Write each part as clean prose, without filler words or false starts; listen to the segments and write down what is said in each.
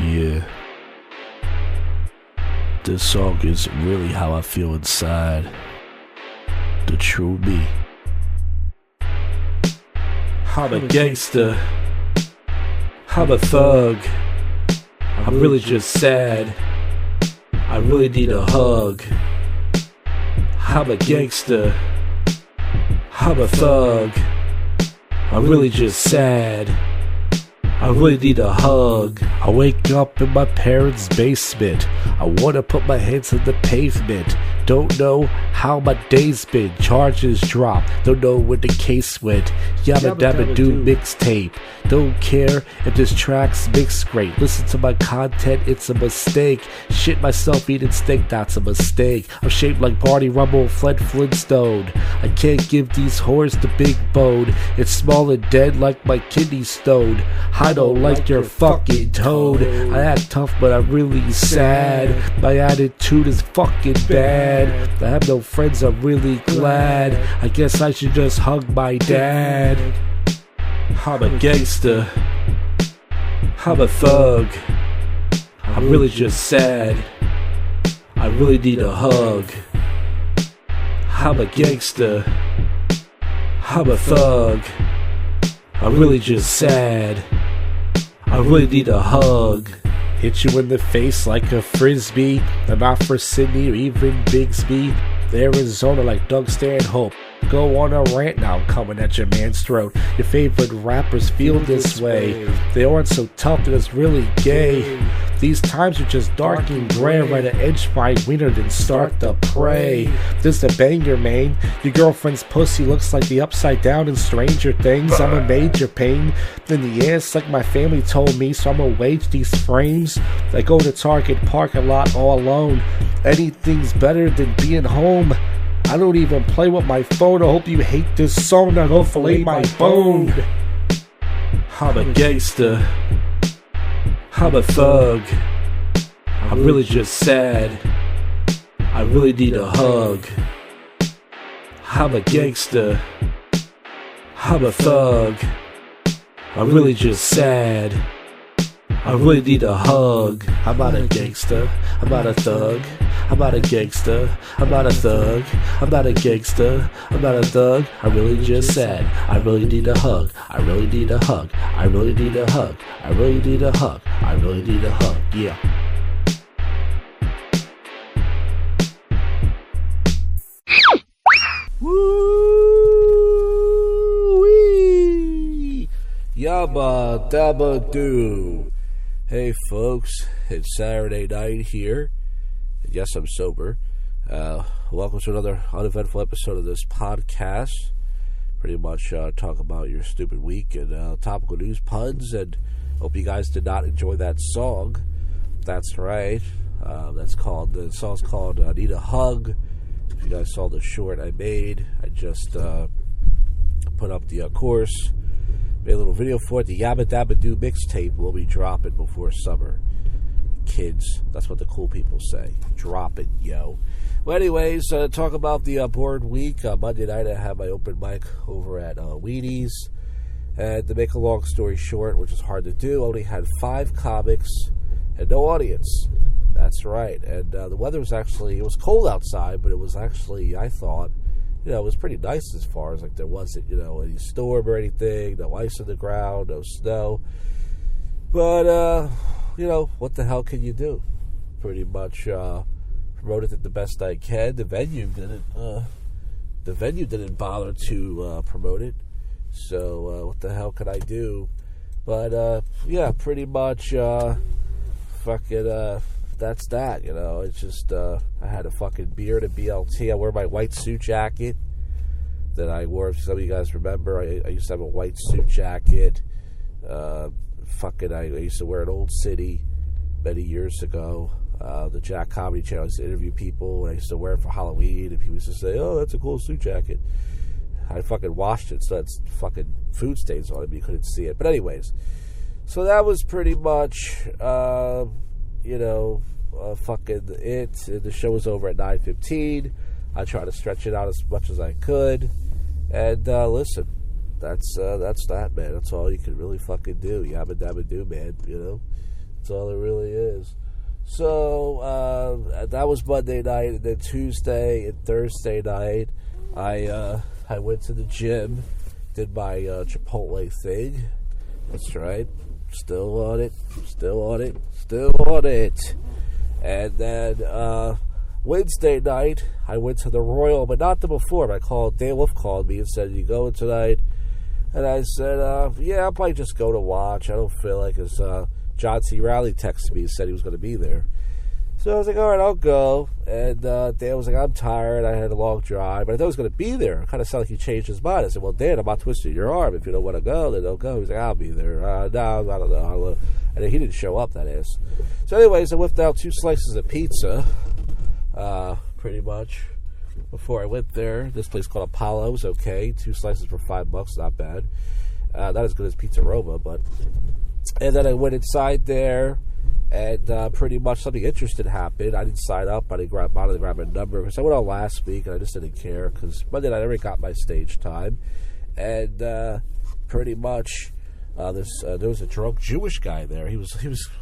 Yeah. This song is really how I feel inside. The true me. I'm a gangster. I'm a thug. I'm really just sad. I really need a hug. I'm a gangster. I'm a thug. I'm really just sad. I really need a hug. I wake up in my parents' basement. I wanna put my hands on the pavement. Don't know how my day's been. Charges drop. Don't know where the case went. Yabba dabba do mixtape. Don't care if this track's mixed great. Listen to my content, it's a mistake. Shit myself eating steak, that's a mistake. I'm shaped like Barney Rubble, Fled Flintstone. I can't give these whores the big bone. It's small and dead like my kidney stone. I don't like your fucking tone. I act tough but I'm really sad. My attitude is fucking bad. I have no friends, I'm really glad. I guess I should just hug my dad. I'm a gangster. I'm a thug. I'm really just sad. I really need a hug. I'm a gangster. I'm a thug. I'm really just sad. I really need a hug. Hit you in the face like a frisbee. I'm out for Sydney or even Bigsby. Arizona like Doug Stanhope. Go on a rant now, I'm coming at your man's throat. Your favorite rappers feel this way. They aren't so tough that it's really gay. These times are just dark and gray. I'm ready to edge my wiener then start the prey. This a banger, man. Your girlfriend's pussy looks like the upside down in Stranger Things. I'm a major pain in the ass like my family told me, so I'ma wage these frames. I go to Target parking lot all alone. Anything's better than being home. I don't even play with my phone. I hope you hate this song. Now go fillet my bone. I'm a gangster. I'm a thug. I'm really just sad. I really need a hug. I'm a gangster. I'm a thug. I'm really just sad. I really need a hug. I'm not a gangster. I'm not a thug. I'm not a gangster. I'm not a thug. I'm not a gangster. I'm not a thug. I'm really just sad. I really need a hug. I really need a hug. I really need a hug. I really need a hug. I really need a hug. Yeah. Woo-wee. Yabba dabba doo. Hey folks, it's Saturday night here. Yes, I'm sober. Welcome to another uneventful episode of this podcast. Pretty much talk about your stupid week and topical news puns. And hope you guys did not enjoy that song. That's right. The song's called "Need a Hug." If you guys saw the short I made, I just put up the chorus. Made a little video for it. The Yabba Dabba Doo mixtape will be dropping before summer. Kids, that's what the cool people say. Drop it, yo. Well, anyways, talk about the bored week. Monday night, I had my open mic over at Wheaties. And to make a long story short, which is hard to do, I only had 5 comics and no audience. That's right. And the weather was actually, it was cold outside, but it was actually, I thought, it was pretty nice as far as, like, there wasn't, any storm or anything, no ice on the ground, no snow. But, what the hell can you do? Pretty much promoted it the best I can. The venue didn't bother to promote it. So what the hell could I do? But pretty much that's that. It's just I had a fucking beer and a BLT. I wear my white suit jacket that I wore. If some of you guys remember, I used to have a white suit jacket. I used to wear an Old City many years ago. The Jack Comedy Channel, I used to interview people, and I used to wear it for Halloween, and people used to say, "Oh, that's a cool suit jacket." I fucking washed it, so that's fucking food stains on it, but you couldn't see it. But anyways, so that was pretty much, fucking it. The show was over at 9:15. I tried to stretch it out as much as I could, and listen. That's that, man. That's all you can really fucking do. Yabba dabba do, man. That's all it really is. So that was Monday night, and then Tuesday and Thursday night, I went to the gym, did my Chipotle thing. That's right, still on it. And then Wednesday night, I went to the Royal, but not the before. Dan Wolf called me and said, "You going tonight?" And I said, "Yeah, I'll probably just go to watch. I don't feel like it's." John C. Rowley texted me and said he was going to be there. So I was like, all right, I'll go. And Dan was like, I'm tired. I had a long drive. But I thought he was going to be there. It kind of sounded like he changed his mind. I said, well, Dan, I'm not twisting your arm. If you don't want to go, then don't go. He's like, I'll be there. No, I don't know. And then he didn't show up, that ass. So anyways, I whipped out 2 slices of pizza, pretty much, before I went there. This place called Apollo's, okay. 2 slices for $5, not bad. Not as good as Pizza Roma, but... And then I went inside there, and pretty much something interesting happened. I didn't sign up. I didn't grab a number. Because I went on last week, and I just didn't care. Because Monday night I already got my stage time. And pretty much there was a drunk Jewish guy there. He was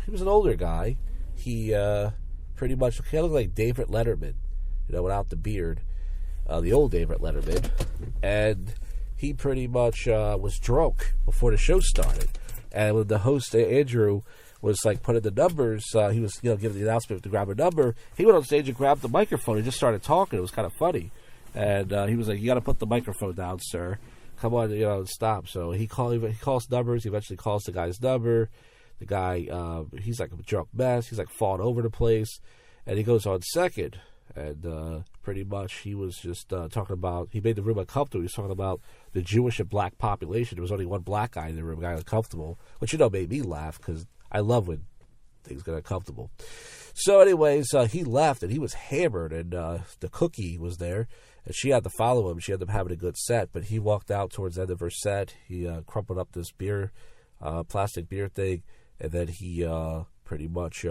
an older guy. He pretty much kind of looked like David Letterman, without the beard. The old David Letterman. And he pretty much was drunk before the show started. And when the host, Andrew, was like putting the numbers, he was giving the announcement to grab a number. He went on stage and grabbed the microphone and just started talking. It was kind of funny. And he was like, you got to put the microphone down, sir. Come on, stop. So he calls numbers. He eventually calls the guy's number. The guy, he's like a drunk mess. He's like falling over the place. And he goes on second. And pretty much he was just talking about, he made the room uncomfortable. He was talking about the Jewish and black population. There was only one black guy in the room, a guy uncomfortable, which, made me laugh because I love when things get uncomfortable. So anyways, he left and he was hammered, and the cookie was there, and she had to follow him. She ended up having a good set, but he walked out towards the end of her set. He crumpled up this beer, plastic beer thing, and then he pretty much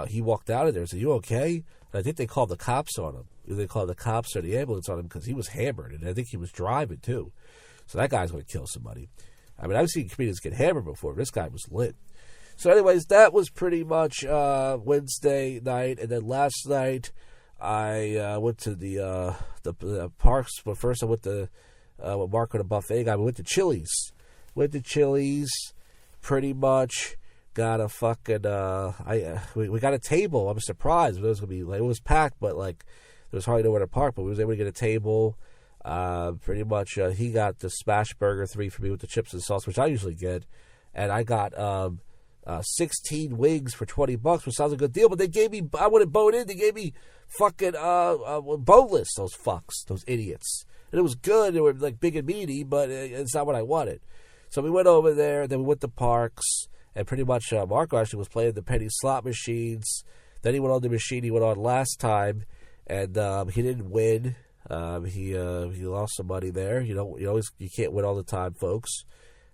he walked out of there and said, you okay? And I think they called the cops on him. They called the cops or the ambulance on him because he was hammered, and I think he was driving too. So that guy's going to kill somebody. I mean, I've seen comedians get hammered before. This guy was lit. So anyways, that was pretty much Wednesday night. And then last night, I went to the parks. But first I went to with Marco, the buffet guy. We went to Chili's. Pretty much. Got a fucking we got a table. I was surprised. It was gonna be like, it was packed, but like there was hardly nowhere to park. But we was able to get a table. Pretty much he got the smash burger 3 for me with the chips and sauce, which I usually get, and I got 16 wings for $20, which sounds like a good deal. But they gave me, I wanted bone in. They gave me fucking boneless. Those fucks, those idiots. And it was good. They were like big and meaty, but it's not what I wanted. So we went over there. Then we went to parks. And pretty much Marco actually was playing the penny slot machines. Then he went on the machine he went on last time, and he didn't win. He lost some money there. You can't win all the time, folks.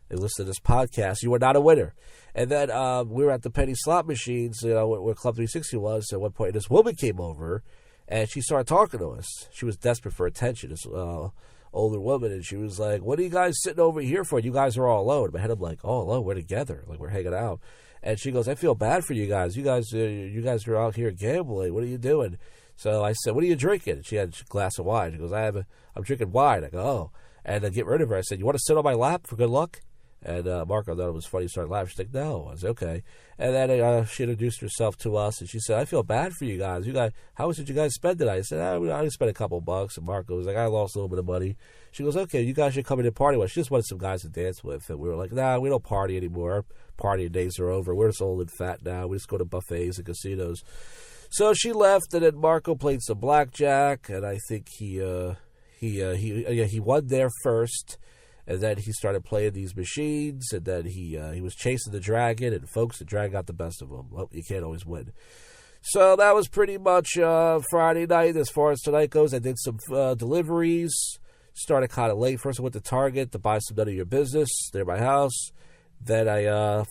And listen to this podcast. You are not a winner. And then we were at the penny slot machines, where Club 360 was. At one point, this woman came over, and she started talking to us. She was desperate for attention. This older woman, and she was like, what are you guys sitting over here for? You guys are all alone. In my head, I'm like, oh, alone? We're together. Like, we're hanging out. And she goes, I feel bad for you guys. You guys are out here gambling. What are you doing? So I said, what are you drinking? She had a glass of wine. She goes, I'm drinking wine. I go, oh. And to get rid of her, I said, you want to sit on my lap for good luck? And Marco thought it was funny. He started laughing. She's like, no. I said, okay. And then she introduced herself to us, and she said, I feel bad for you guys. How much did you guys spend tonight? I said, I spent a couple bucks. And Marco was like, I lost a little bit of money. She goes, okay, you guys should come in and party with us. She just wanted some guys to dance with. And we were like, nah, we don't party anymore. Our partying days are over. We're just old and fat now. We just go to buffets and casinos. So she left, and then Marco played some blackjack, and I think he won there first. And then he started playing these machines, and then he was chasing the dragon, and folks, the dragon got the best of him. Well, you can't always win. So that was pretty much Friday night. As far as tonight goes, I did some deliveries. Started kind of late. First I went to Target to buy some None of Your Business near my house. Then I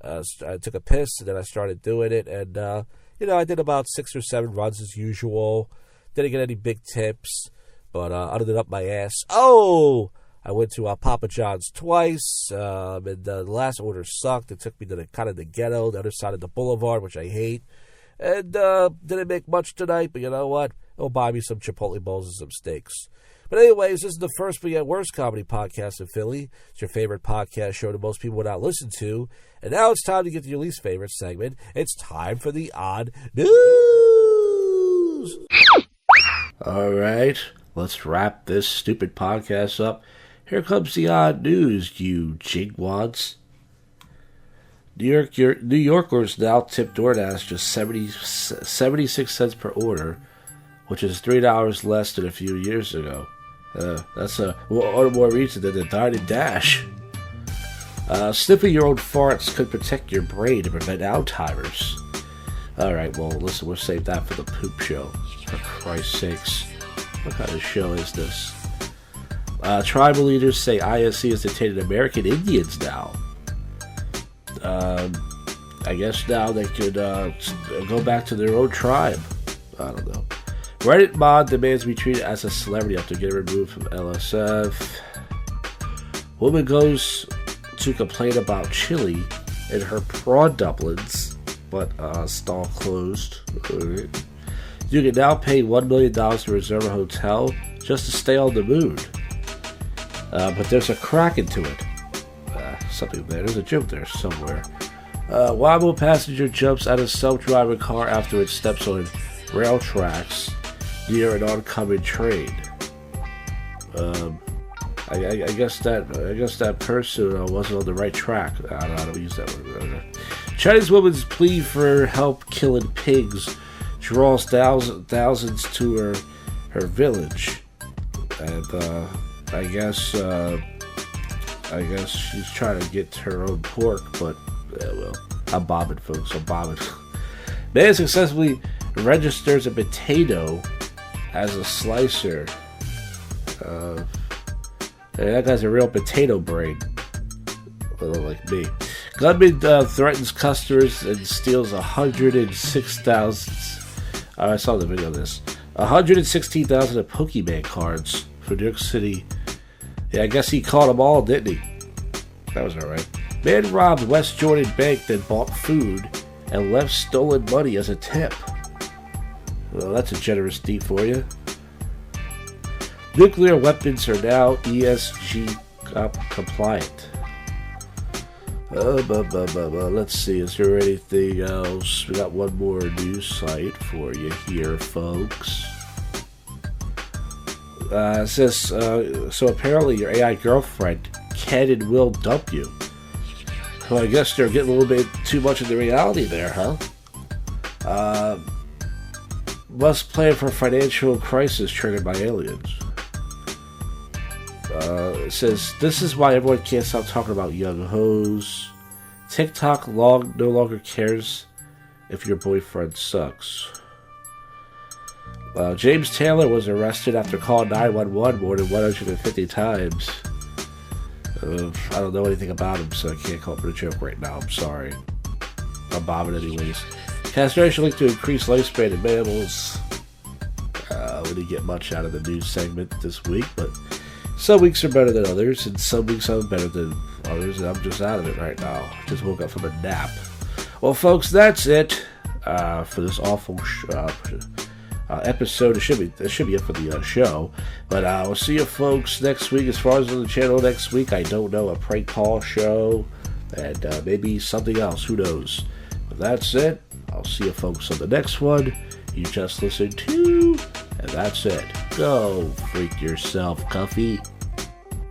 I took a piss, and then I started doing it. And, I did about 6 or 7 runs as usual. Didn't get any big tips. But other than up my ass. Oh! I went to Papa John's twice, and the last order sucked. It took me to the ghetto, the other side of the boulevard, which I hate. And didn't make much tonight, but you know what? It'll buy me some Chipotle bowls and some steaks. But anyways, this is the first but yet worst comedy podcast in Philly. It's your favorite podcast show that most people would not listen to. And now it's time to get to your least favorite segment. It's time for the Odd News. All right, let's wrap this stupid podcast up. Here comes the Odd News, you jigwads. New Yorkers now tip DoorDash just 76 cents per order, which is $3 less than a few years ago. That's a more reason than the Dine and Dash. Sniffing your own farts could protect your brain and prevent Alzheimer's. Alright, well, listen, we'll save that for the poop show. For Christ's sakes. What kind of show is this? Tribal leaders say ISC is detaining American Indians now. I guess now they could go back to their own tribe. I don't know. Reddit mod demands to be treated as a celebrity after getting removed from LSF. Woman goes to complain about chili in her prawn dumplings, but stall closed. You can now pay $1 million to reserve a hotel just to stay on the moon. But there's a crack into it. Something there. There's a joke there somewhere. Wabo passenger jumps out of self-driving car after it steps on rail tracks near an oncoming train. I guess that person wasn't on the right track. I don't use that word. Chinese woman's plea for help killing pigs draws thousands to her village, and I guess she's trying to get her own pork, but well, I'm bobbing, folks. I'm bobbing. Man successfully registers a potato as a slicer. That guy's a real potato brain. Like me. Gunman threatens customers and steals 106,000. I saw the video of this. 116,000 of Pokemon cards for New York City. Yeah, I guess he caught them all, didn't he? That was alright. Man robbed West Jordan Bank, then bought food and left stolen money as a tip. Well, that's a generous deed for you. Nuclear weapons are now ESG compliant. Let's see, is there anything else? We got one more news site for you here, folks. It says, so apparently your AI girlfriend can and will dump you. Well, I guess they're getting a little bit too much of the reality there, huh? Must plan for financial crisis triggered by aliens. It says, this is why everyone can't stop talking about young hoes. TikTok no longer cares if your boyfriend sucks. James Taylor was arrested after calling 911 more than 150 times. I don't know anything about him, so I can't call it a joke right now. I'm sorry. I'm bobbing anyways. Castration linked to increased lifespan in mammals. We didn't get much out of the news segment this week, but some weeks are better than others, and some weeks I'm better than others, and I'm just out of it right now. Just woke up from a nap. Well, folks, that's it for this awful episode. It should be it for the show. But we'll see you folks next week. As far as on the channel next week, I don't know, a prank call show, and maybe something else. Who knows? But that's it. I'll see you folks on the next one. You just listened to, and that's it. Go freak yourself, Cuffy.